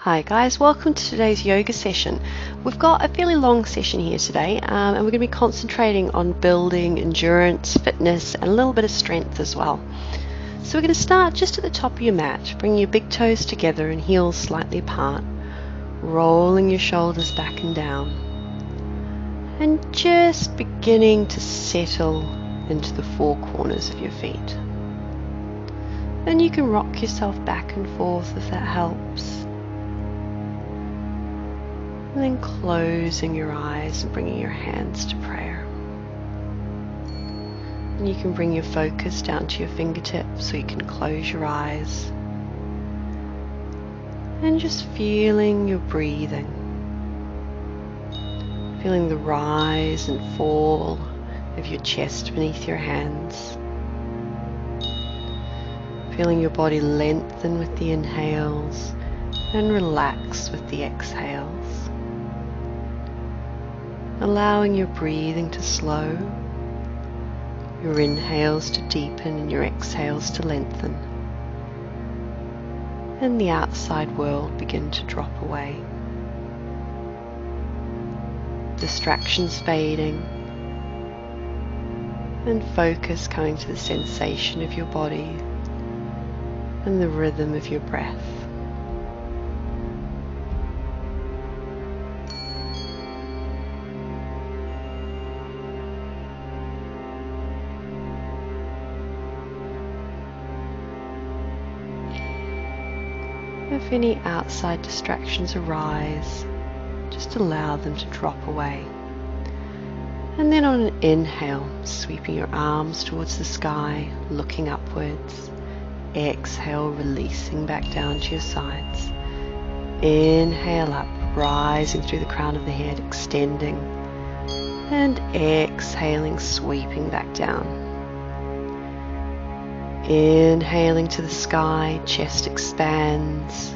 Hi guys, welcome to today's yoga session. We've got a fairly long session here today and we're going to be concentrating on building endurance, fitness and a little bit of strength as well. So we're going to start just at the top of your mat, bringing your big toes together and heels slightly apart, rolling your shoulders back and down and just beginning to settle into the four corners of your feet. Then you can rock yourself back and forth if that helps. And then closing your eyes and bringing your hands to prayer. And you can bring your focus down to your fingertips so you can close your eyes. And just feeling your breathing. Feeling the rise and fall of your chest beneath your hands. Feeling your body lengthen with the inhales and relax with the exhales. Allowing your breathing to slow, your inhales to deepen and your exhales to lengthen, and the outside world begin to drop away. Distractions fading, and focus coming to the sensation of your body and the rhythm of your breath. If any outside distractions arise, just allow them to drop away. And then on an inhale, sweeping your arms towards the sky, looking upwards. Exhale, releasing back down to your sides. Inhale up, rising through the crown of the head, extending. And exhaling, sweeping back down. Inhaling to the sky, chest expands.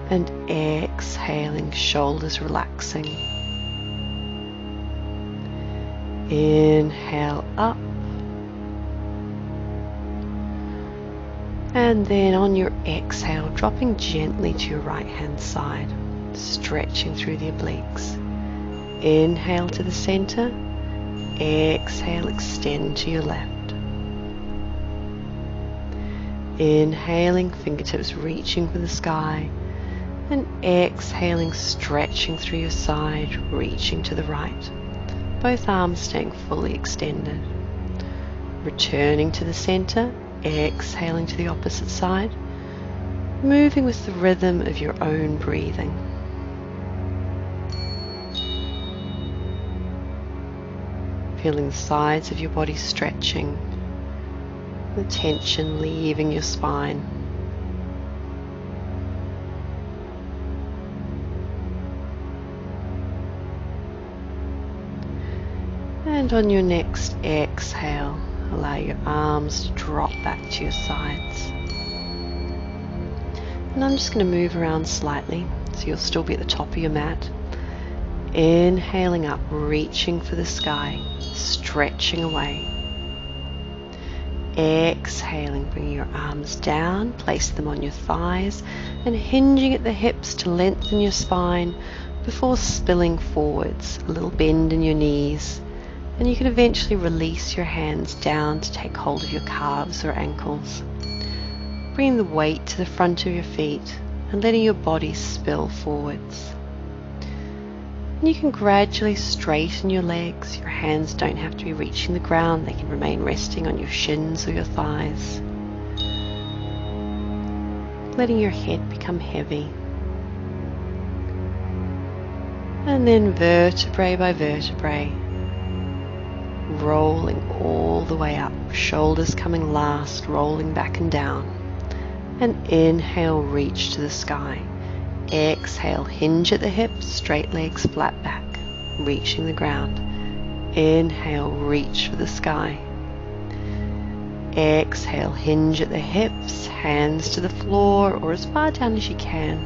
And exhaling, shoulders relaxing. Inhale up. And then on your exhale, dropping gently to your right hand side, stretching through the obliques. Inhale to the center. Exhale, extend to your left. Inhaling, fingertips reaching for the sky, and exhaling, stretching through your side, reaching to the right. Both arms staying fully extended. Returning to the center, exhaling to the opposite side, moving with the rhythm of your own breathing. Feeling the sides of your body stretching, the tension leaving your spine. And on your next exhale, allow your arms to drop back to your sides. And I'm just going to move around slightly, so you'll still be at the top of your mat. Inhaling up, reaching for the sky, stretching away. Exhaling, bringing your arms down, place them on your thighs and hinging at the hips to lengthen your spine before spilling forwards, a little bend in your knees. And you can eventually release your hands down to take hold of your calves or ankles. Bringing the weight to the front of your feet and letting your body spill forwards. And you can gradually straighten your legs. Your hands don't have to be reaching the ground. They can remain resting on your shins or your thighs. Letting your head become heavy. And then vertebrae by vertebrae, rolling all the way up. Shoulders coming last, rolling back and down. And inhale, reach to the sky. Exhale, hinge at the hips, straight legs, flat back, reaching the ground. Inhale, reach for the sky. Exhale, hinge at the hips, hands to the floor or as far down as you can.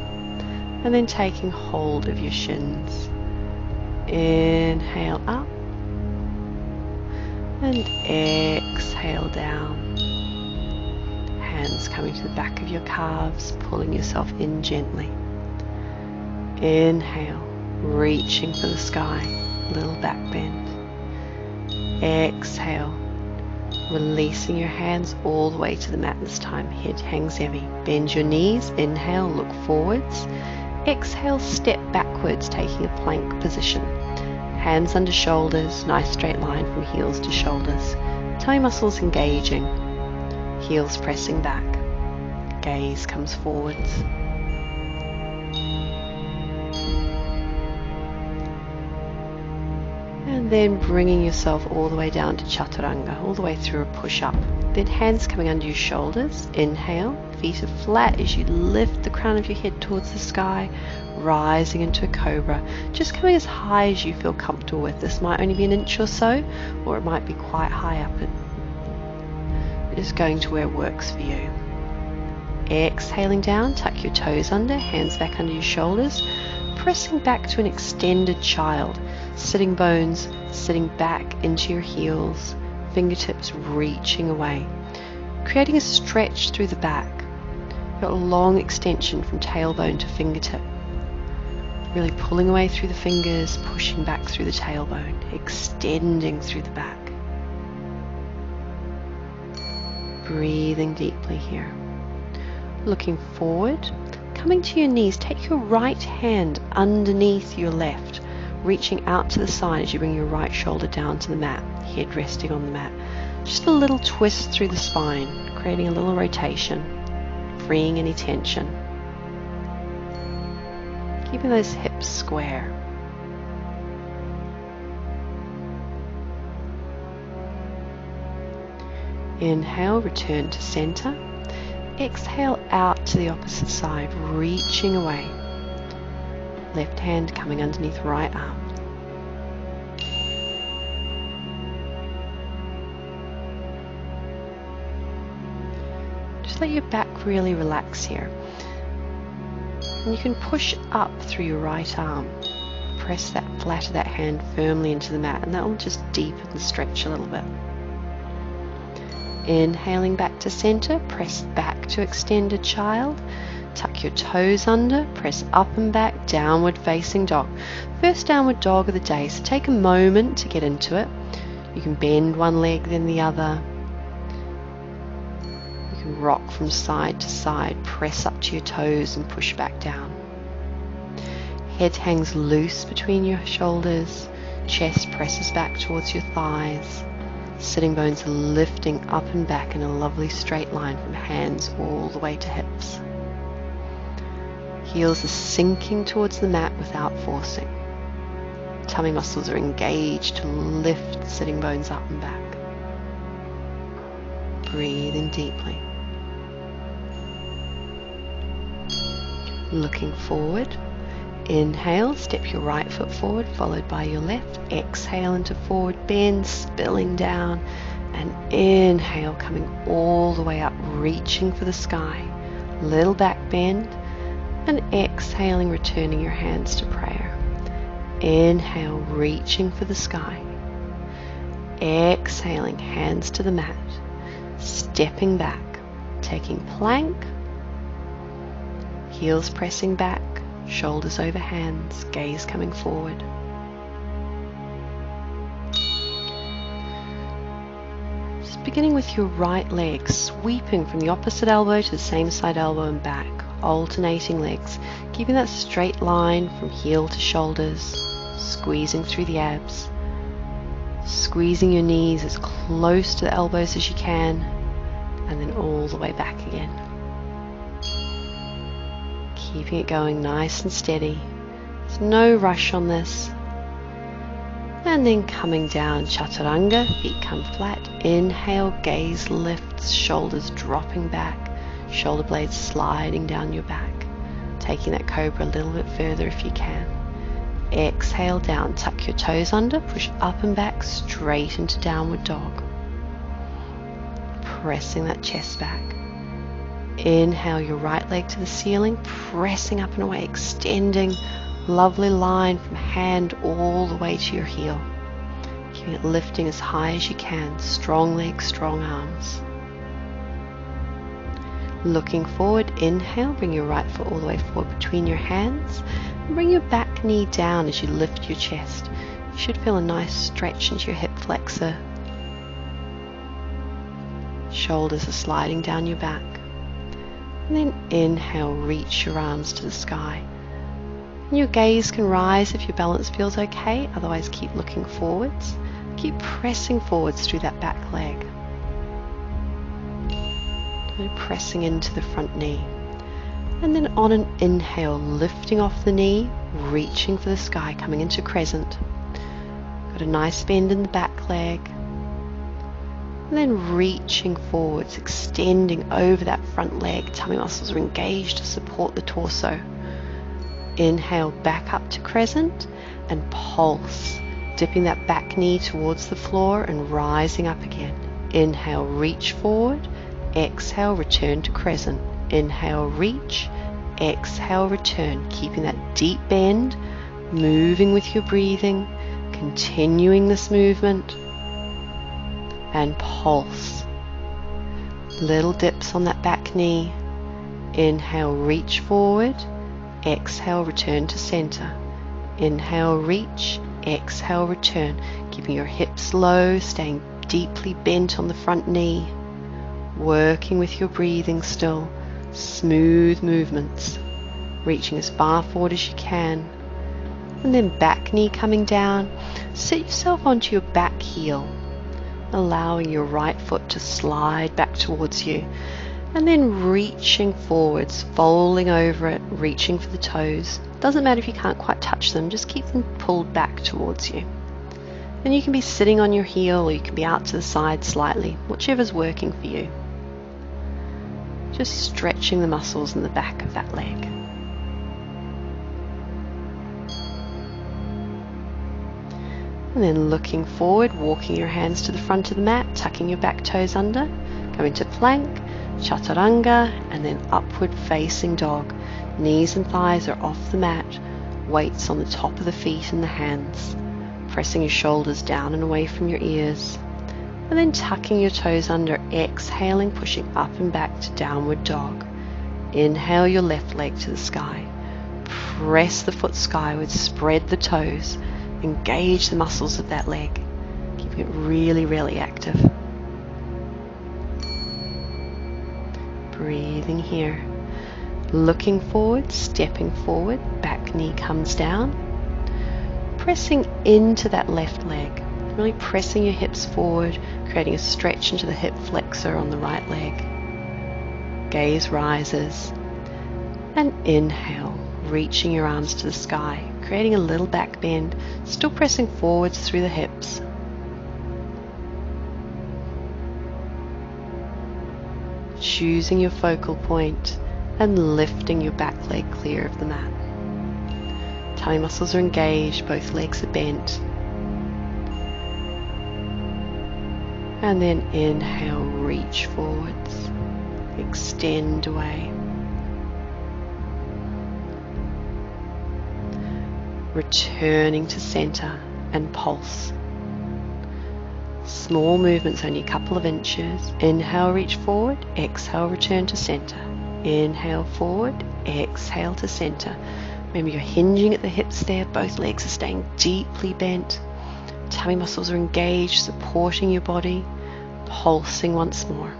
And then taking hold of your shins. Inhale up. And exhale down. hands coming to the back of your calves, pulling yourself in gently. Inhale, reaching for the sky, little back bend. Exhale, releasing your hands all the way to the mat this time. Head hangs heavy. Bend your knees. Inhale, look forwards. Exhale, step backwards, taking a plank position. Hands under shoulders, nice straight line from heels to shoulders. Tummy muscles engaging. Heels pressing back. Gaze comes forwards. And then bringing yourself all the way down to chaturanga, all the way through a push-up. Then hands coming under your shoulders. Inhale, feet are flat as you lift the crown of your head towards the sky, rising into a cobra. Just coming as high as you feel comfortable with. This might only be an inch or so, or it might be quite high up. Just going to where it works for you. Exhaling down, tuck your toes under, hands back under your shoulders, pressing back to an extended child. Sitting bones sitting back into your heels, fingertips reaching away, creating a stretch through the back. You've got a long extension from tailbone to fingertip. Really pulling away through the fingers, pushing back through the tailbone, extending through the back. Breathing deeply here. Looking forward, coming to your knees, take your right hand underneath your left, reaching out to the side as you bring your right shoulder down to the mat, head resting on the mat. Just a little twist through the spine, creating a little rotation, freeing any tension. Keeping those hips square. Inhale, return to center. Exhale out to the opposite side, reaching away. Left hand coming underneath right arm. Just let your back really relax here. And you can push up through your right arm. Press that flat of that hand firmly into the mat, and that will just deepen and stretch a little bit. Inhaling back to center, press back to extended child. Tuck your toes under, press up and back, downward facing dog. First downward dog of the day, so take a moment to get into it. You can bend one leg then the other. You can rock from side to side, press up to your toes and push back down. Head hangs loose between your shoulders, chest presses back towards your thighs. Sitting bones are lifting up and back in a lovely straight line from hands all the way to hips. Heels are sinking towards the mat without forcing. Tummy muscles are engaged to lift the sitting bones up and back. Breathing deeply. Looking forward. Inhale, step your right foot forward, followed by your left. Exhale into forward bend, spilling down. And inhale, coming all the way up, reaching for the sky. Little back bend. And exhaling, returning your hands to prayer. Inhale, reaching for the sky. Exhaling, hands to the mat. Stepping back, taking plank. Heels pressing back, shoulders over hands, gaze coming forward. Just beginning with your right leg, sweeping from the opposite elbow to the same side elbow and back. Alternating legs, keeping that straight line from heel to shoulders, squeezing through the abs, squeezing your knees as close to the elbows as you can, and then all the way back again. Keeping it going nice and steady. There's no rush on this. And then coming down, chaturanga, feet come flat. Inhale, gaze lifts, shoulders dropping back. Shoulder blades sliding down your back, taking that cobra a little bit further if you can. Exhale down, tuck your toes under, push up and back, straight into downward dog. Pressing that chest back. Inhale your right leg to the ceiling, pressing up and away, extending, lovely line from hand all the way to your heel. Keeping it lifting as high as you can, strong legs, strong arms. Looking forward, inhale, bring your right foot all the way forward between your hands. And bring your back knee down as you lift your chest. You should feel a nice stretch into your hip flexor. Shoulders are sliding down your back. And then inhale, reach your arms to the sky. And your gaze can rise if your balance feels okay, otherwise keep looking forwards. Keep pressing forwards through that back leg. And pressing into the front knee. And then on an inhale, lifting off the knee, reaching for the sky, coming into crescent. Got a nice bend in the back leg. And then reaching forwards, extending over that front leg. Tummy muscles are engaged to support the torso. Inhale, back up to crescent and pulse, dipping that back knee towards the floor and rising up again. Inhale, reach forward. Exhale, return to crescent. Inhale, reach. Exhale, return. Keeping that deep bend, moving with your breathing, continuing this movement. And pulse. Little dips on that back knee. Inhale, reach forward. Exhale, return to center. Inhale, reach. Exhale, return. Keeping your hips low, staying deeply bent on the front knee. Working with your breathing still. Smooth movements. Reaching as far forward as you can. And then back knee coming down. Sit yourself onto your back heel, allowing your right foot to slide back towards you. And then reaching forwards, folding over it, reaching for the toes. Doesn't matter if you can't quite touch them, just keep them pulled back towards you. And you can be sitting on your heel or you can be out to the side slightly, whichever's working for you. Just stretching the muscles in the back of that leg. And then looking forward, walking your hands to the front of the mat, tucking your back toes under, coming to plank, chaturanga, and then upward facing dog. Knees and thighs are off the mat, weights on the top of the feet and the hands. Pressing your shoulders down and away from your ears. And then tucking your toes under, exhaling, pushing up and back to downward dog. Inhale your left leg to the sky. Press the foot skyward, spread the toes, engage the muscles of that leg, keeping it really, really active. Breathing here. Looking forward, stepping forward, back knee comes down. Pressing into that left leg. Really pressing your hips forward, creating a stretch into the hip flexor on the right leg. Gaze rises. And inhale, reaching your arms to the sky, creating a little back bend, still pressing forwards through the hips. Choosing your focal point and lifting your back leg clear of the mat. Tummy muscles are engaged, both legs are bent. And then inhale, reach forwards, extend away. Returning to center and pulse. Small movements, only a couple of inches. Inhale, reach forward. Exhale, return to center. Inhale forward. Exhale to center. Remember, you're hinging at the hips there. Both legs are staying deeply bent. Tummy muscles are engaged, supporting your body. Pulsing once more.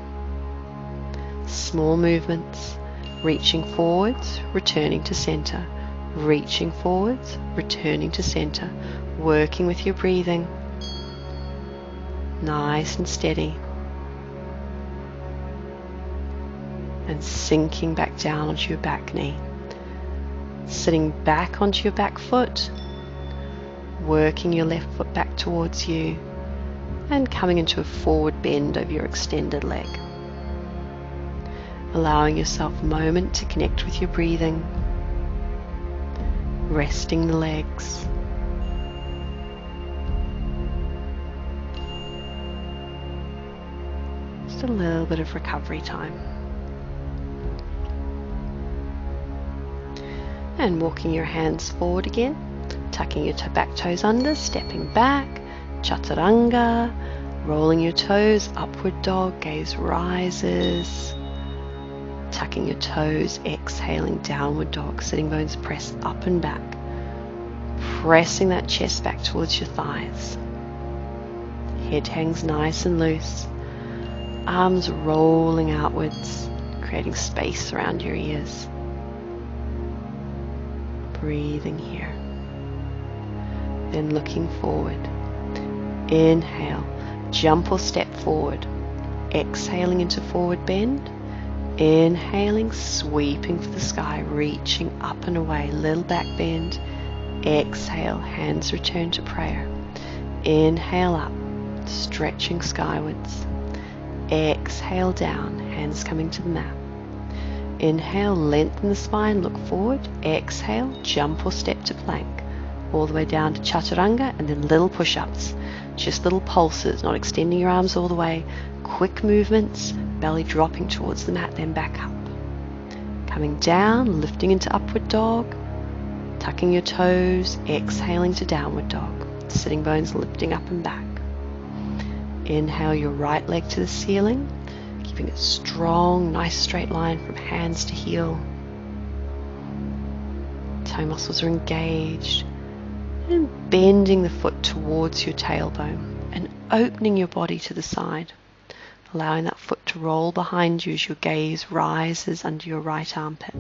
Small movements. Reaching forwards, returning to center. Reaching forwards, returning to center. Working with your breathing. Nice and steady. And sinking back down onto your back knee. Sitting back onto your back foot. Working your left foot back towards you. And coming into a forward bend over your extended leg. Allowing yourself a moment to connect with your breathing. Resting the legs. Just a little bit of recovery time. And walking your hands forward again, tucking your back toes under, stepping back, chaturanga, rolling your toes, upward dog, gaze rises. Tucking your toes, exhaling, downward dog, sitting bones press up and back. Pressing that chest back towards your thighs. Head hangs nice and loose. Arms rolling outwards, creating space around your ears. Breathing here. Then looking forward. Inhale, jump or step forward. Exhaling into forward bend. Inhaling, sweeping for the sky, reaching up and away, little back bend. Exhale, hands return to prayer. Inhale up, stretching skywards. Exhale down, hands coming to the mat. Inhale, lengthen the spine, look forward. Exhale, jump or step to plank. All the way down to chaturanga, and then little push-ups. Just little pulses, not extending your arms all the way. Quick movements, belly dropping towards the mat, then back up. Coming down, lifting into upward dog. Tucking your toes, exhaling to downward dog. Sitting bones lifting up and back. Inhale your right leg to the ceiling, keeping it strong, nice straight line from hands to heel. Toe muscles are engaged. And bending the foot towards your tailbone and opening your body to the side. Allowing that foot to roll behind you as your gaze rises under your right armpit.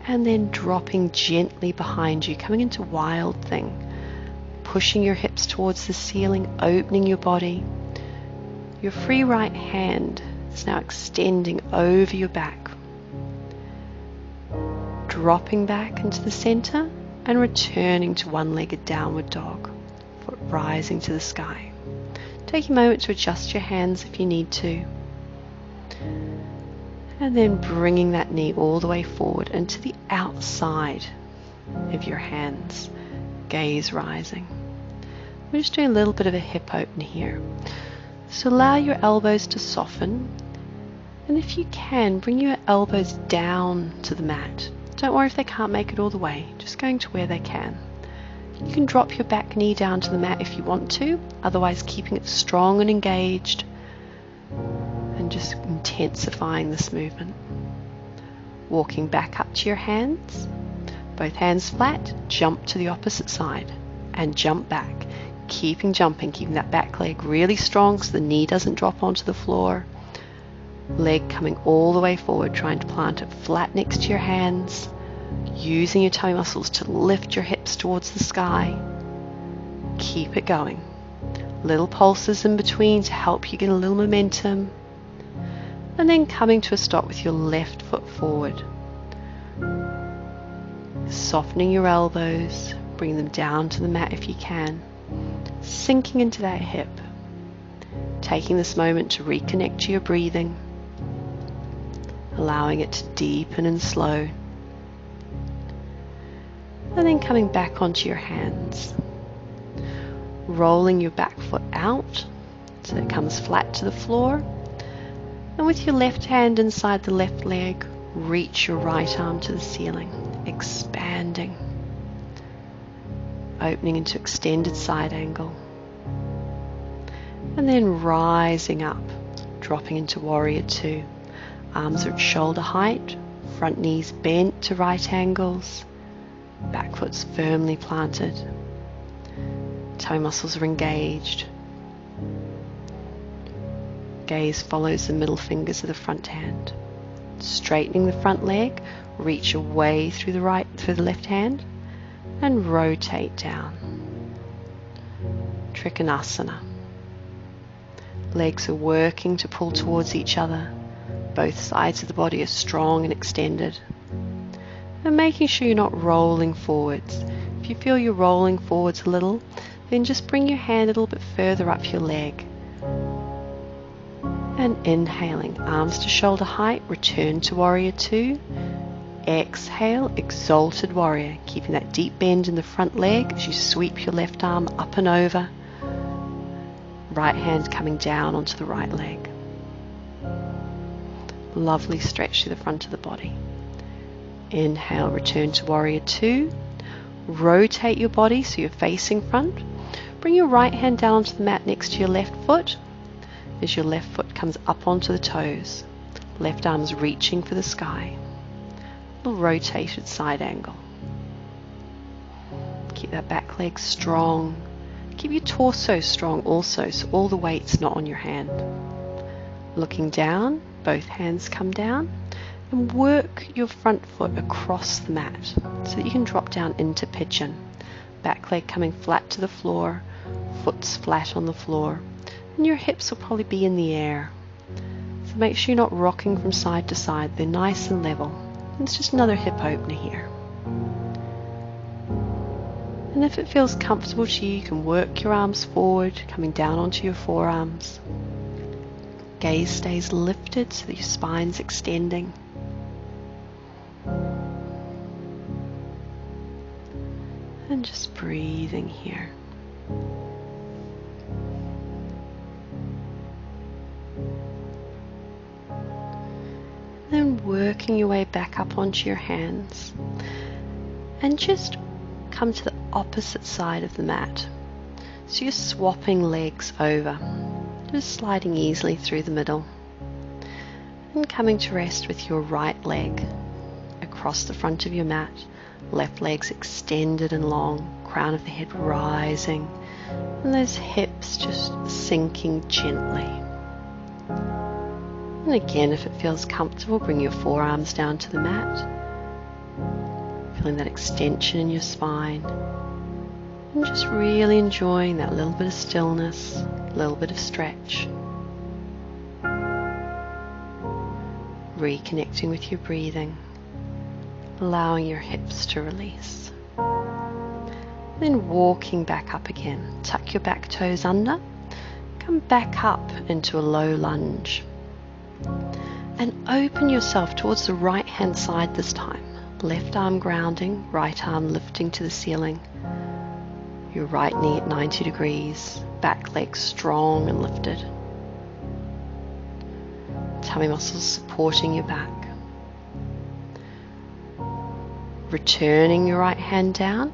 And then dropping gently behind you, coming into wild thing. Pushing your hips towards the ceiling, opening your body. Your free right hand is now extending over your back. Dropping back into the center and returning to one-legged downward dog. Foot rising to the sky. Take a moment to adjust your hands if you need to. And then bringing that knee all the way forward and to the outside of your hands. Gaze rising. We're just doing a little bit of a hip open here. So allow your elbows to soften. And if you can, bring your elbows down to the mat. Don't worry if they can't make it all the way. Just going to where they can. You can drop your back knee down to the mat if you want to. Otherwise, keeping it strong and engaged. And just intensifying this movement. Walking back up to your hands. Both hands flat. Jump to the opposite side. And jump back. Keeping jumping. Keeping that back leg really strong so the knee doesn't drop onto the floor. Leg coming all the way forward, trying to plant it flat next to your hands, using your toe muscles to lift your hips towards the sky. Keep it going. Little pulses in between to help you get a little momentum. And then coming to a stop with your left foot forward. Softening your elbows, bring them down to the mat if you can. Sinking into that hip. Taking this moment to reconnect to your breathing. Allowing it to deepen and slow. And then coming back onto your hands. Rolling your back foot out so it comes flat to the floor. And with your left hand inside the left leg, reach your right arm to the ceiling, expanding. Opening into extended side angle. And then rising up, dropping into warrior two. Arms are at shoulder height, front knees bent to right angles, back foot's firmly planted. Toe muscles are engaged. Gaze follows the middle fingers of the front hand. Straightening the front leg, reach away through the left hand and rotate down. Trikonasana. Legs are working to pull towards each other. Both sides of the body are strong and extended. And making sure you're not rolling forwards. If you feel you're rolling forwards a little, then just bring your hand a little bit further up your leg. And inhaling, arms to shoulder height, return to warrior two. Exhale, exalted warrior, keeping that deep bend in the front leg as you sweep your left arm up and over. Right hand coming down onto the right leg. Lovely stretch through the front of the body. Inhale, return to warrior two. Rotate your body so you're facing front. Bring your right hand down onto the mat next to your left foot as your left foot comes up onto the toes. Left arm's reaching for the sky. Little rotated side angle. Keep that back leg strong. Keep your torso strong also, so all the weight's not on your hand. Looking down, both hands come down, and work your front foot across the mat so that you can drop down into pigeon. Back leg coming flat to the floor, foot's flat on the floor, and your hips will probably be in the air. So make sure you're not rocking from side to side, they're nice and level. And it's just another hip opener here. And if it feels comfortable to you, you can work your arms forward, coming down onto your forearms. Gaze stays lifted so that your spine's extending. And just breathing here. Then working your way back up onto your hands. And just come to the opposite side of the mat. So you're swapping legs over. Just sliding easily through the middle. And coming to rest with your right leg across the front of your mat. Left leg's extended and long, crown of the head rising, and those hips just sinking gently. And again, if it feels comfortable, bring your forearms down to the mat, feeling that extension in your spine, and just really enjoying that little bit of stillness, a little bit of stretch. Reconnecting with your breathing. Allowing your hips to release. Then walking back up again. Tuck your back toes under. Come back up into a low lunge. And open yourself towards the right hand side this time. Left arm grounding, right arm lifting to the ceiling. Your right knee at 90 degrees. Back leg strong and lifted. Tummy muscles supporting your back. Returning your right hand down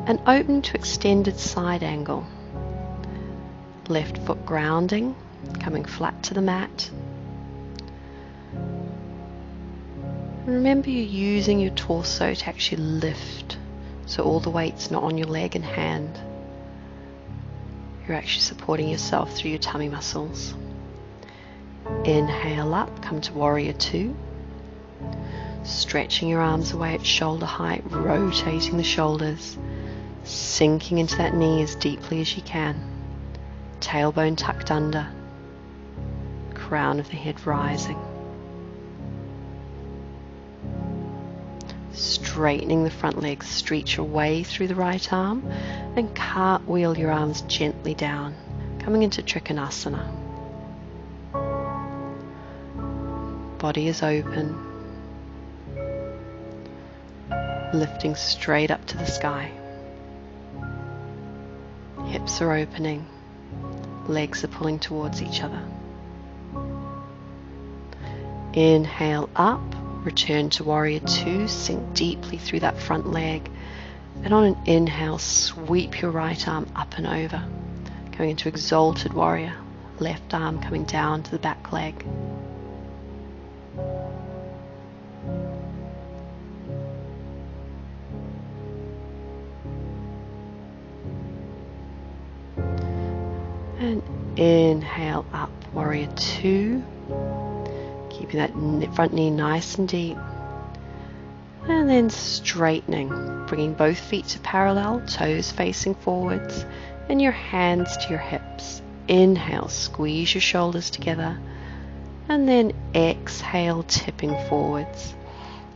and open to extended side angle. Left foot grounding, coming flat to the mat. And remember you're using your torso to actually lift, so all the weight's not on your leg and hand. You're actually supporting yourself through your tummy muscles. Inhale up, come to warrior two. Stretching your arms away at shoulder height, rotating the shoulders, sinking into that knee as deeply as you can. Tailbone tucked under, crown of the head rising. Straightening the front leg, stretch your way through the right arm and cartwheel your arms gently down, coming into Trikonasana. Body is open. Lifting straight up to the sky. Hips are opening. Legs are pulling towards each other. Inhale up, return to warrior two, sink deeply through that front leg. And on an inhale, sweep your right arm up and over. Going into exalted warrior. Left arm coming down to the back leg. And inhale up, warrior two. Keeping that front knee nice and deep. And then straightening, bringing both feet to parallel, toes facing forwards, and your hands to your hips. Inhale, squeeze your shoulders together. And then exhale, tipping forwards.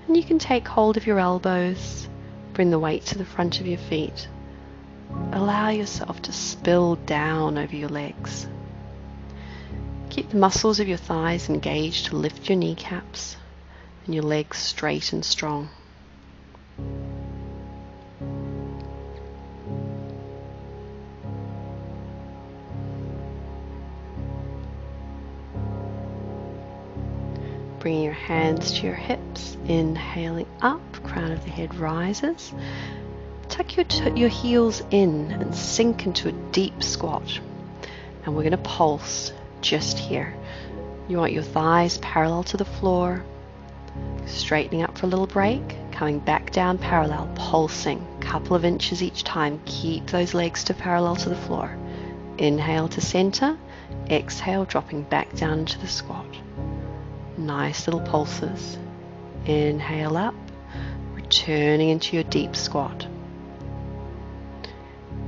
And you can take hold of your elbows, bring the weight to the front of your feet. Allow yourself to spill down over your legs. Keep the muscles of your thighs engaged to lift your kneecaps and your legs straight and strong. Bringing your hands to your hips, inhaling up, crown of the head rises. Tuck your heels in and sink into a deep squat. And we're going to pulse just here. You want your thighs parallel to the floor, straightening up for a little break, coming back down parallel, pulsing a couple of inches each time. Keep those legs to parallel to the floor. Inhale to center, exhale, dropping back down into the squat. Nice little pulses. Inhale up, returning into your deep squat.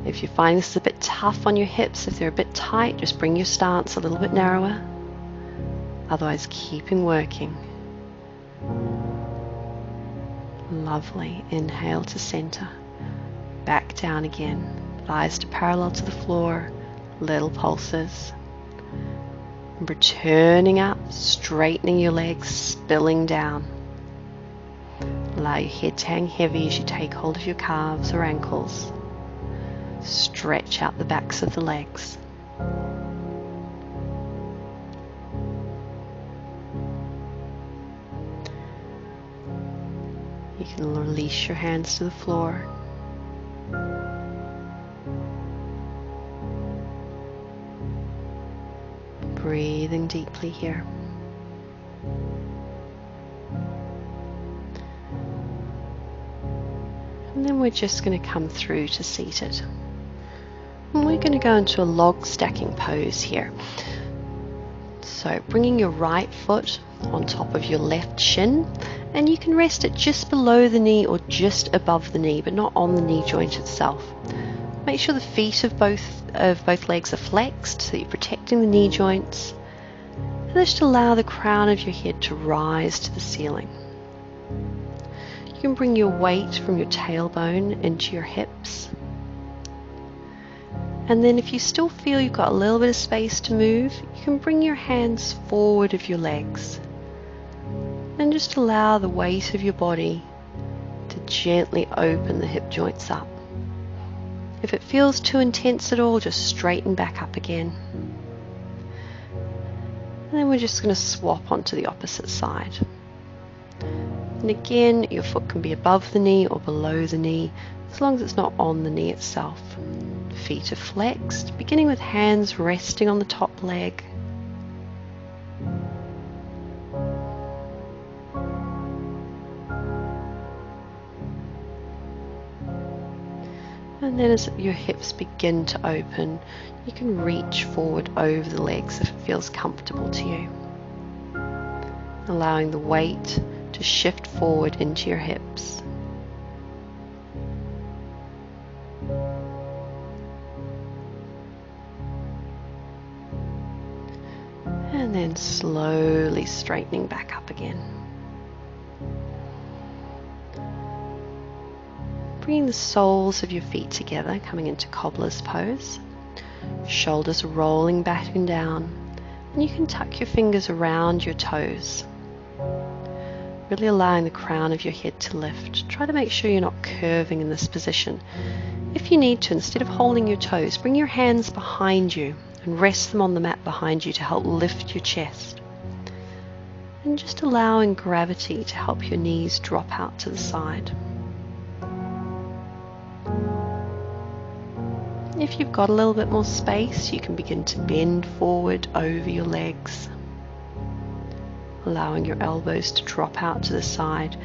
If you find this is a bit tough on your hips, if they're a bit tight, just bring your stance a little bit narrower. Otherwise, keeping working. Lovely. Inhale to center. Back down again. Thighs to parallel to the floor. Little pulses. Returning up, straightening your legs, spilling down. Allow your head to hang heavy as you take hold of your calves or ankles. Stretch out the backs of the legs. You can release your hands to the floor. Breathing deeply here. And then we're just going to come through to seated. And we're going to go into a log stacking pose here. So bringing your right foot on top of your left shin, and you can rest it just below the knee or just above the knee, but not on the knee joint itself. Make sure the feet of both legs are flexed so you're protecting the knee joints. And just allow the crown of your head to rise to the ceiling. You can bring your weight from your tailbone into your hips. And then if you still feel you've got a little bit of space to move, you can bring your hands forward of your legs. And just allow the weight of your body to gently open the hip joints up. If it feels too intense at all, just straighten back up again. And then we're just going to swap onto the opposite side. And again, your foot can be above the knee or below the knee, as long as it's not on the knee itself. Feet are flexed, beginning with hands resting on the top leg. And then as your hips begin to open, you can reach forward over the legs if it feels comfortable to you. Allowing the weight to shift forward into your hips. And then slowly straightening back up again. Bringing the soles of your feet together, coming into cobbler's pose. Shoulders rolling back and down. And you can tuck your fingers around your toes. Really allowing the crown of your head to lift. Try to make sure you're not curving in this position. If you need to, instead of holding your toes, bring your hands behind you and rest them on the mat behind you to help lift your chest. And just allowing gravity to help your knees drop out to the side. If you've got a little bit more space, you can begin to bend forward over your legs, allowing your elbows to drop out to the side,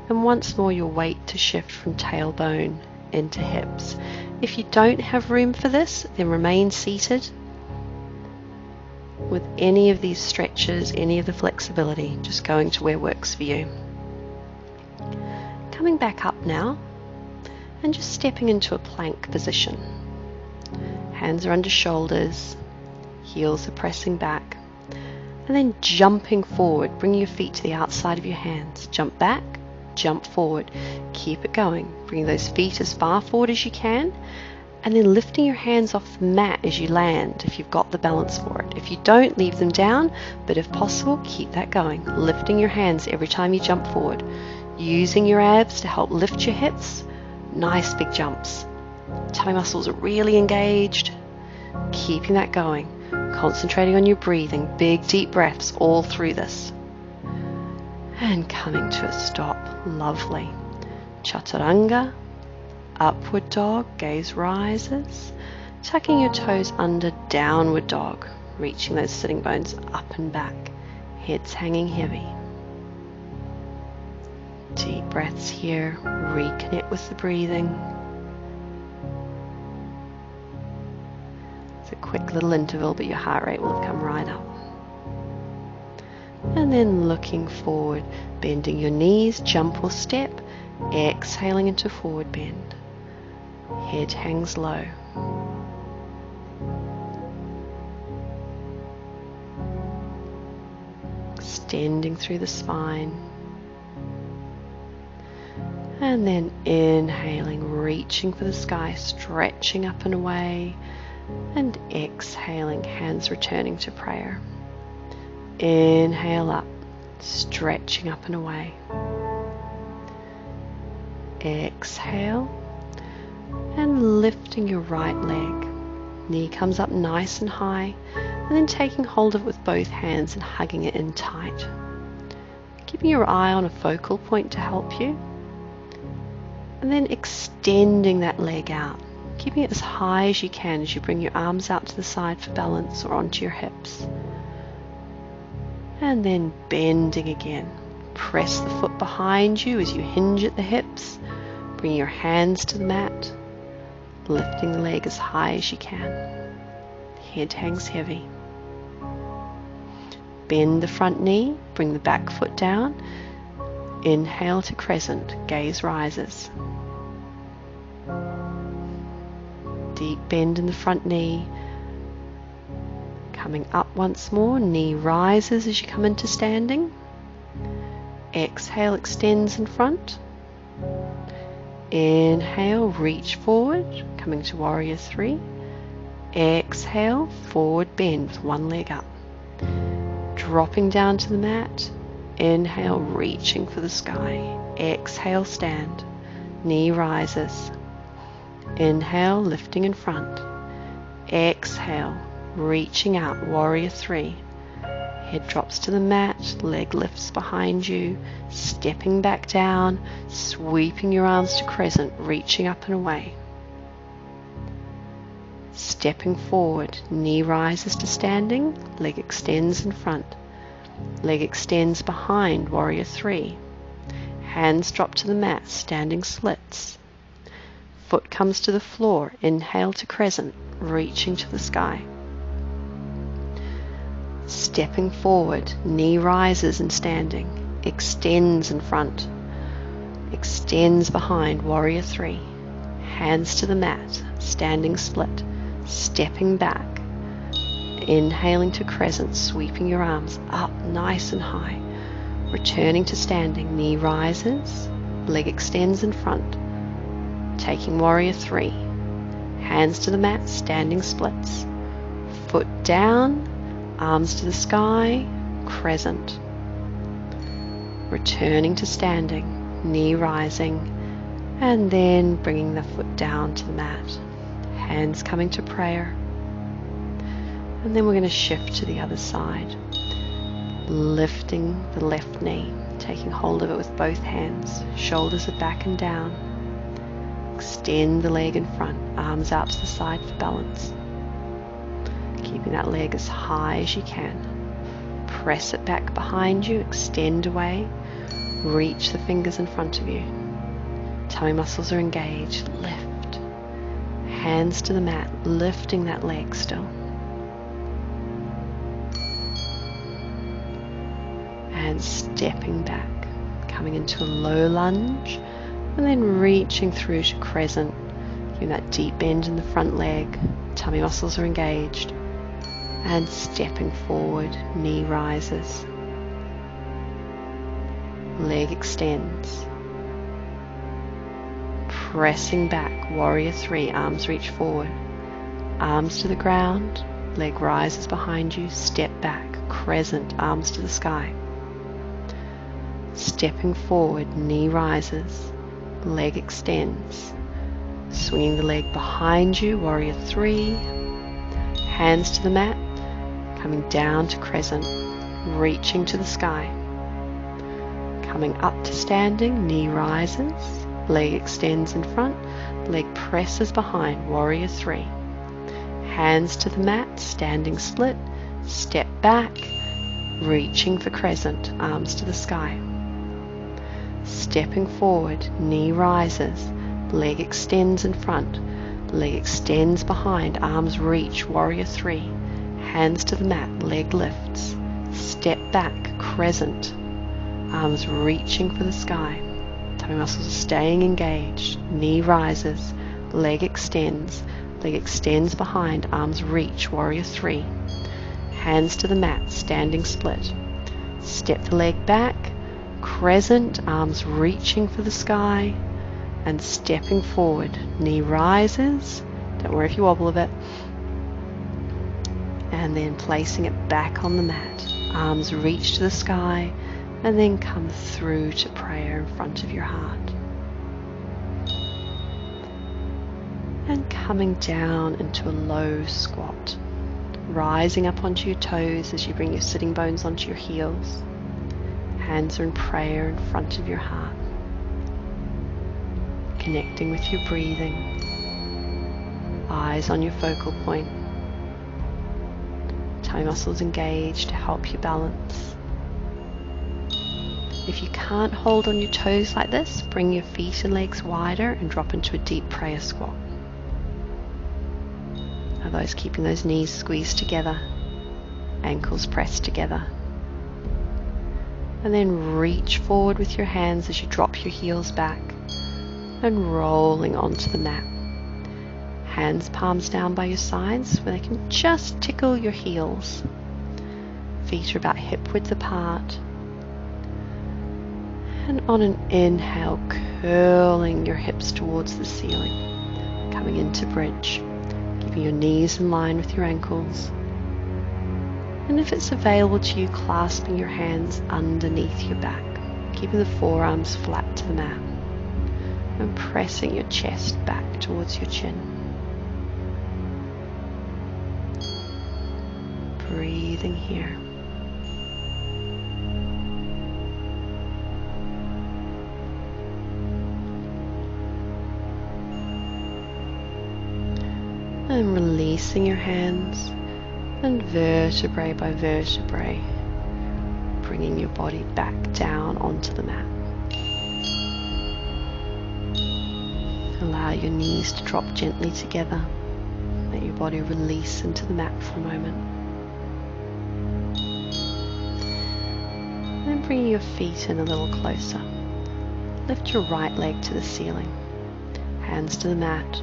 and once more your weight to shift from tailbone into hips. If you don't have room for this, then remain seated with any of these stretches, any of the flexibility, just going to where works for you. Coming back up now, and just stepping into a plank position. Hands are under shoulders, heels are pressing back, and then jumping forward, bringing your feet to the outside of your hands. Jump back, jump forward, keep it going. Bring those feet as far forward as you can, and then lifting your hands off the mat as you land if you've got the balance for it. If you don't, leave them down, but if possible, keep that going. Lifting your hands every time you jump forward, using your abs to help lift your hips. Nice big jumps. Tummy muscles are really engaged. Keeping that going. Concentrating on your breathing. Big deep breaths all through this. And coming to a stop. Lovely. Chaturanga. Upward dog. Gaze rises. Tucking your toes under. Downward dog. Reaching those sitting bones up and back. head's hanging heavy. Deep breaths here, reconnect with the breathing. It's a quick little interval, but your heart rate will have come right up. And then looking forward, bending your knees, jump or step, exhaling into forward bend. Head hangs low. Extending through the spine. And then inhaling, reaching for the sky, stretching up and away. And exhaling, hands returning to prayer. Inhale up, stretching up and away. Exhale, and lifting your right leg. Knee comes up nice and high, and then taking hold of it with both hands and hugging it in tight. Keeping your eye on a focal point to help you. And then extending that leg out, keeping it as high as you can as you bring your arms out to the side for balance or onto your hips. And then bending again. Press the foot behind you as you hinge at the hips. Bring your hands to the mat. Lifting the leg as high as you can. Head hangs heavy. Bend the front knee. Bring the back foot down. Inhale to crescent. Gaze rises. Deep bend in the front knee. Coming up once more, knee rises as you come into standing. Exhale, extends in front. Inhale, reach forward, coming to warrior three. Exhale, forward bend with one leg up. Dropping down to the mat. Inhale, reaching for the sky. Exhale, stand. Knee rises. Inhale, lifting in front. Exhale, reaching out, warrior three. Head drops to the mat, leg lifts behind you, stepping back down, sweeping your arms to crescent, reaching up and away. Stepping forward, knee rises to standing, leg extends in front. Leg extends behind, warrior three. Hands drop to the mat, standing splits. Foot comes to the floor, inhale to crescent, reaching to the sky. Stepping forward, knee rises and standing, extends in front, extends behind, warrior three. Hands to the mat, standing split, stepping back, inhaling to crescent, sweeping your arms up nice and high, returning to standing, knee rises, leg extends in front, taking warrior three. Hands to the mat, standing splits, foot down, arms to the sky, crescent. Returning to standing, knee rising, and then bringing the foot down to the mat. Hands coming to prayer. And then we're going to shift to the other side. Lifting the left knee, taking hold of it with both hands. Shoulders are back and down. Extend the leg in front, arms out to the side for balance. Keeping that leg as high as you can. Press it back behind you, extend away, reach the fingers in front of you. Tummy muscles are engaged, lift. Hands to the mat, lifting that leg still. And stepping back, coming into a low lunge, and then reaching through to crescent, giving that deep bend in the front leg, tummy muscles are engaged. And stepping forward, knee rises. Leg extends. Pressing back, warrior three, arms reach forward. Arms to the ground, leg rises behind you, step back, crescent, arms to the sky. Stepping forward, knee rises, leg extends. Swinging the leg behind you, warrior three. Hands to the mat. Coming down to crescent, reaching to the sky. Coming up to standing, knee rises, leg extends in front, leg presses behind, warrior three. Hands to the mat, standing split, step back, reaching for crescent, arms to the sky. Stepping forward, knee rises, leg extends in front, leg extends behind, arms reach, warrior three, hands to the mat, leg lifts, step back, crescent, arms reaching for the sky, tummy muscles staying engaged, knee rises, leg extends behind, arms reach, warrior three, hands to the mat, standing split, step the leg back, crescent, arms reaching for the sky, and stepping forward, knee rises, don't worry if you wobble a bit, and then placing it back on the mat, arms reach to the sky, and then come through to prayer in front of your heart. And coming down into a low squat, rising up onto your toes as you bring your sitting bones onto your heels. Hands are in prayer in front of your heart. Connecting with your breathing. Eyes on your focal point. Tummy muscles engaged to help you balance. If you can't hold on your toes like this, bring your feet and legs wider and drop into a deep prayer squat. Otherwise, keeping those knees squeezed together, ankles pressed together. And then reach forward with your hands as you drop your heels back and rolling onto the mat. Hands palms down by your sides where they can just tickle your heels. Feet are about hip width apart. And on an inhale, curling your hips towards the ceiling, coming into bridge, keeping your knees in line with your ankles. And if it's available to you, clasping your hands underneath your back, keeping the forearms flat to the mat, and pressing your chest back towards your chin. Breathing here. And releasing your hands, and vertebrae by vertebrae, bringing your body back down onto the mat. Allow your knees to drop gently together. Let your body release into the mat for a moment. And then bring your feet in a little closer. Lift your right leg to the ceiling, hands to the mat,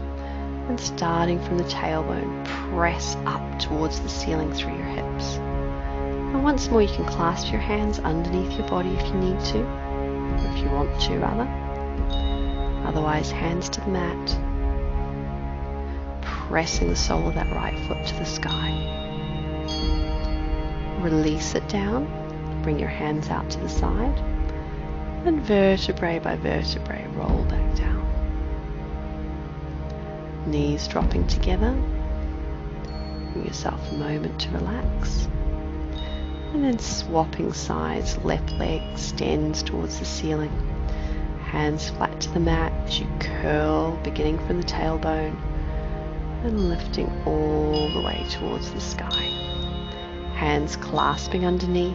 and starting from the tailbone, press up towards the ceiling through your hips. And once more, you can clasp your hands underneath your body if you need to, or if you want to rather. Otherwise, hands to the mat, pressing the sole of that right foot to the sky. Release it down, bring your hands out to the side, and vertebrae by vertebrae, roll back down. Knees dropping together. Give yourself a moment to relax. And then swapping sides, left leg extends towards the ceiling. Hands flat to the mat as you curl, beginning from the tailbone and lifting all the way towards the sky. Hands clasping underneath,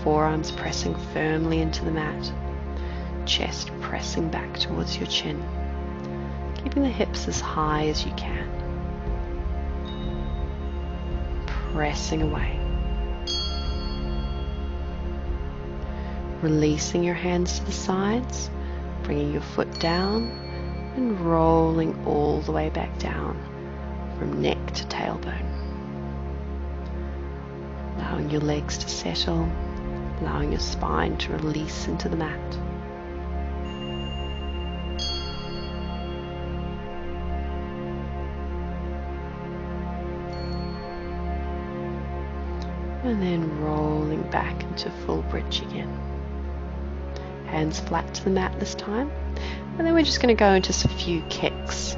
forearms pressing firmly into the mat, chest pressing back towards your chin. Keeping the hips as high as you can. Pressing away. Releasing your hands to the sides, bringing your foot down and rolling all the way back down from neck to tailbone. Allowing your legs to settle, allowing your spine to release into the mat. And then rolling back into full bridge again. Hands flat to the mat this time. And then we're just going to go into a few kicks.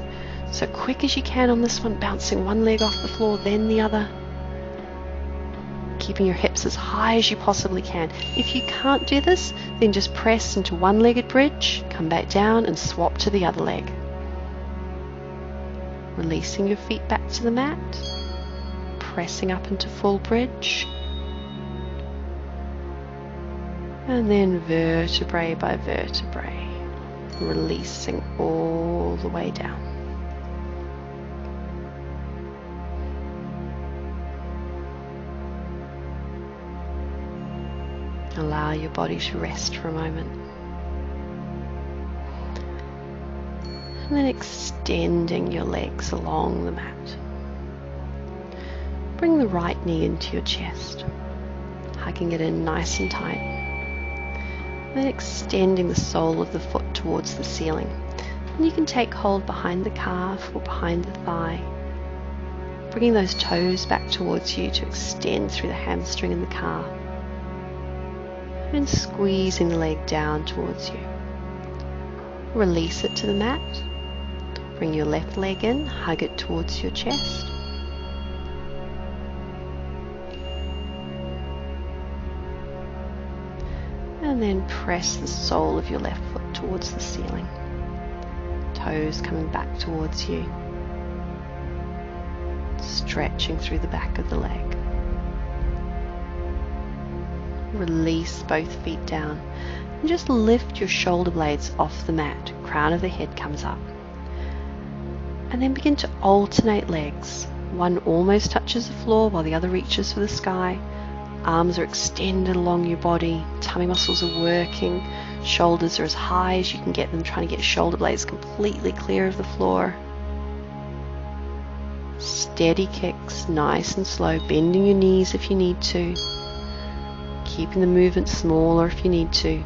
So quick as you can on this one, bouncing one leg off the floor, then the other. Keeping your hips as high as you possibly can. If you can't do this, then just press into one-legged bridge, come back down and swap to the other leg. Releasing your feet back to the mat. Pressing up into full bridge. And then vertebrae by vertebrae, releasing all the way down. Allow your body to rest for a moment. And then extending your legs along the mat. Bring the right knee into your chest, hugging it in nice and tight. And then extending the sole of the foot towards the ceiling. And you can take hold behind the calf or behind the thigh. Bringing those toes back towards you to extend through the hamstring and the calf. And squeezing the leg down towards you. Release it to the mat. Bring your left leg in, hug it towards your chest. And then press the sole of your left foot towards the ceiling. Toes coming back towards you. Stretching through the back of the leg. Release both feet down. And just lift your shoulder blades off the mat. Crown of the head comes up. And then begin to alternate legs. One almost touches the floor while the other reaches for the sky. Arms are extended along your body. Tummy muscles are working. Shoulders are as high as you can get them, trying to get shoulder blades completely clear of the floor. Steady kicks, nice and slow, bending your knees if you need to. Keeping the movement smaller if you need to.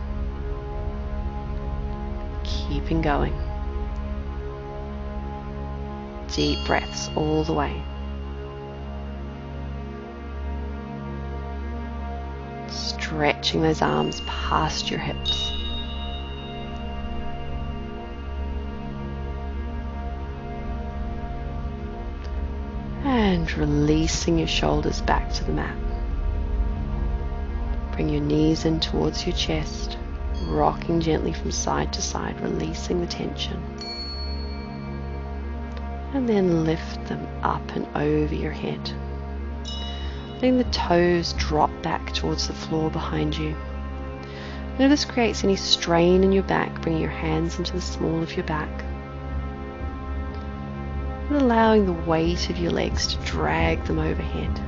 Keeping going. Deep breaths all the way. Stretching those arms past your hips. And releasing your shoulders back to the mat. Bring your knees in towards your chest, rocking gently from side to side, releasing the tension. And then lift them up and over your head. Letting the toes drop back towards the floor behind you. And if this creates any strain in your back, bring your hands into the small of your back. And allowing the weight of your legs to drag them overhead.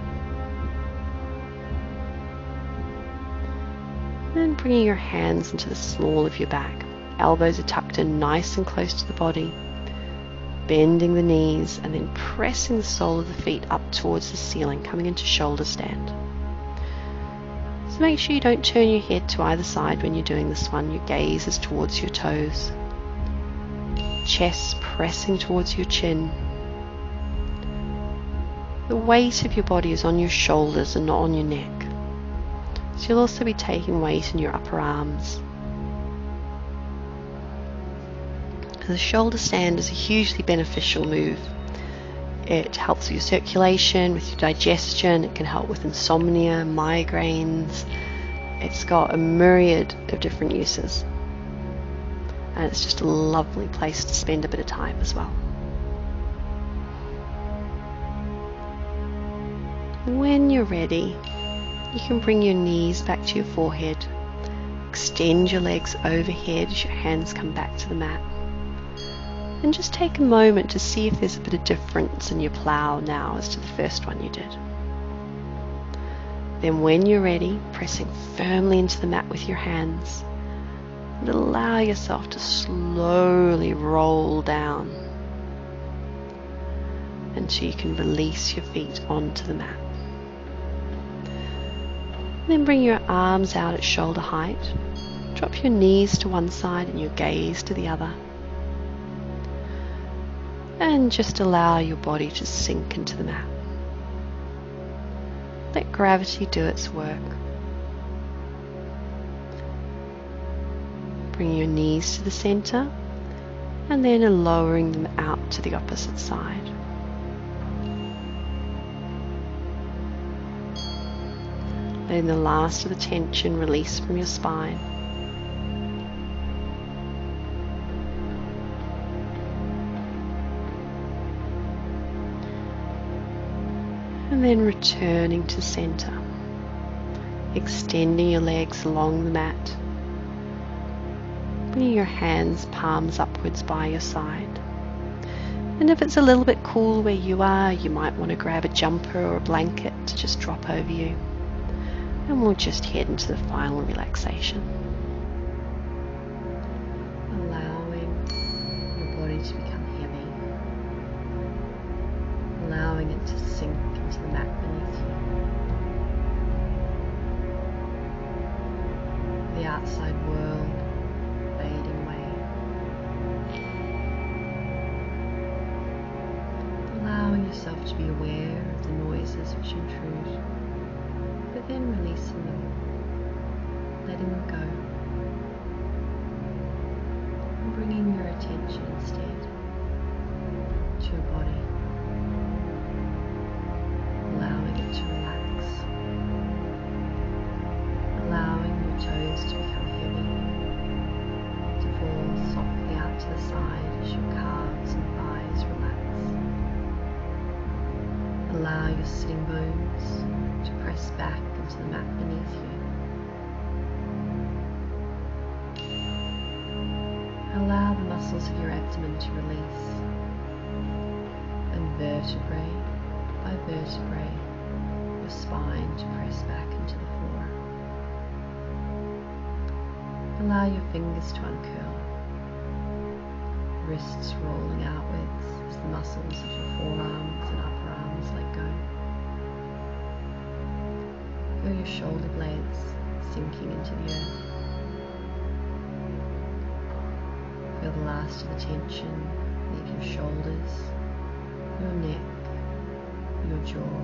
And then bringing your hands into the small of your back. Elbows are tucked in nice and close to the body. Bending the knees and then pressing the sole of the feet up towards the ceiling, coming into shoulder stand. So make sure you don't turn your head to either side when you're doing this one. Your gaze is towards your toes. Chest pressing towards your chin. The weight of your body is on your shoulders and not on your neck. So you'll also be taking weight in your upper arms. The shoulder stand is a hugely beneficial move. It helps with your circulation, with your digestion. It can help with insomnia, migraines. It's got a myriad of different uses. And it's just a lovely place to spend a bit of time as well. When you're ready, you can bring your knees back to your forehead. Extend your legs overhead as your hands come back to the mat. And just take a moment to see if there's a bit of difference in your plow now as to the first one you did. Then when you're ready, pressing firmly into the mat with your hands, and allow yourself to slowly roll down until you can release your feet onto the mat. Then bring your arms out at shoulder height. Drop your knees to one side and your gaze to the other. And just allow your body to sink into the mat. Let gravity do its work. Bring your knees to the center and then lowering them out to the opposite side. Letting the last of the tension release from your spine. And then returning to center. extending your legs along the mat. Bringing your hands palms upwards by your side. And if it's a little bit cool where you are, you might want to grab a jumper or a blanket to just drop over you. And we'll just head into the final relaxation. Allowing your body to become heavy. Allowing it to sink into the mat beneath you. The outside world fading away. Allowing yourself to be aware of the noises which intrude, but then releasing them, letting them go, and bringing your attention instead to your body, allowing it to relax, allowing your toes to become heavy, to fall softly out to the side as your calves and thighs relax. Allow your sitting bones to press back into the mat beneath you. Allow the muscles of your abdomen to release, and vertebrae by vertebrae, your spine to press back into the floor. Allow your fingers to uncurl, wrists rolling outwards as the muscles of your forearms and upper arms let go. Feel your shoulder blades sinking into the earth. Feel the last of the tension leave your shoulders, your neck, your jaw,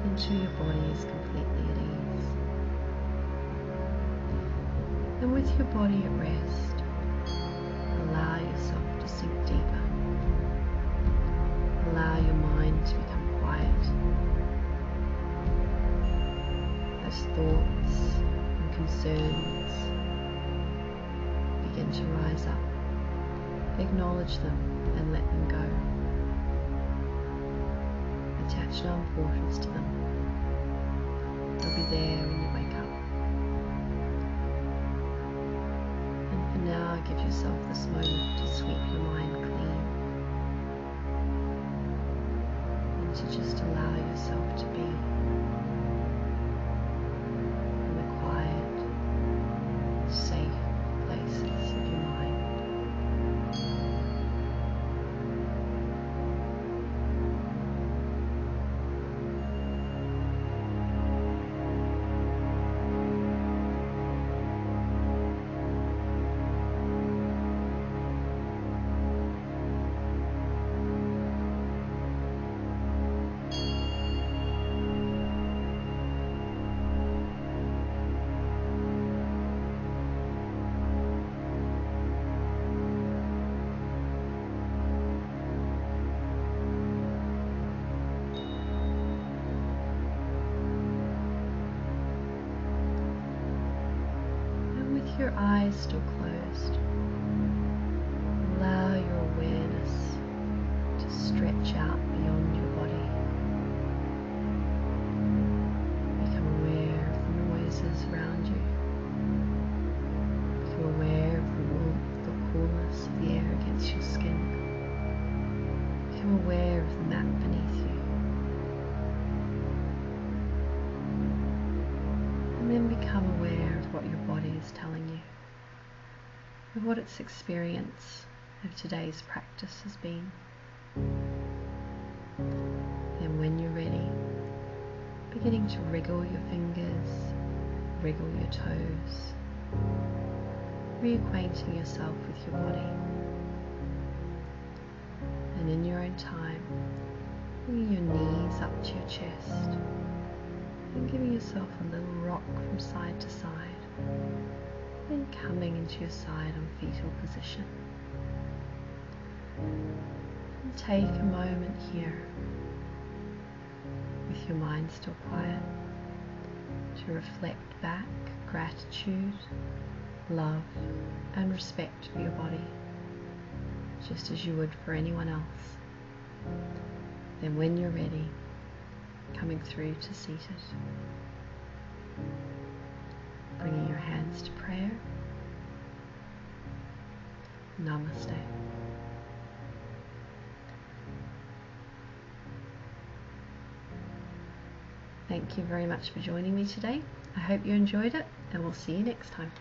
until your body is completely at ease. And with your body at rest, allow yourself to sink deeper. Allow your mind to become quiet. As thoughts and concerns begin to rise up, acknowledge them and let them go. Attach no importance to them. They'll be there when you wake up. And for now, give yourself this moment to sweep your mind clean, and to just allow yourself to be in the quiet, safe places of your mind. Your eyes still closed, allow your awareness to stretch out beyond your body. Become aware of the noises around you. Become aware of the warmth or coolness of the air against your skin. Become aware of the mat beneath you. And then become aware of what your body is telling you, of what its experience of today's practice has been. And when you're ready, beginning to wriggle your fingers, wriggle your toes, reacquainting yourself with your body. And in your own time, bringing your knees up to your chest, and giving yourself a little rock from side to side, then coming into your side on fetal position. And take a moment here, with your mind still quiet, to reflect back gratitude, love and respect for your body, just as you would for anyone else. Then when you're ready, coming through to seated. Bringing your hands to prayer. Namaste. Thank you very much for joining me today. I hope you enjoyed it, and we'll see you next time.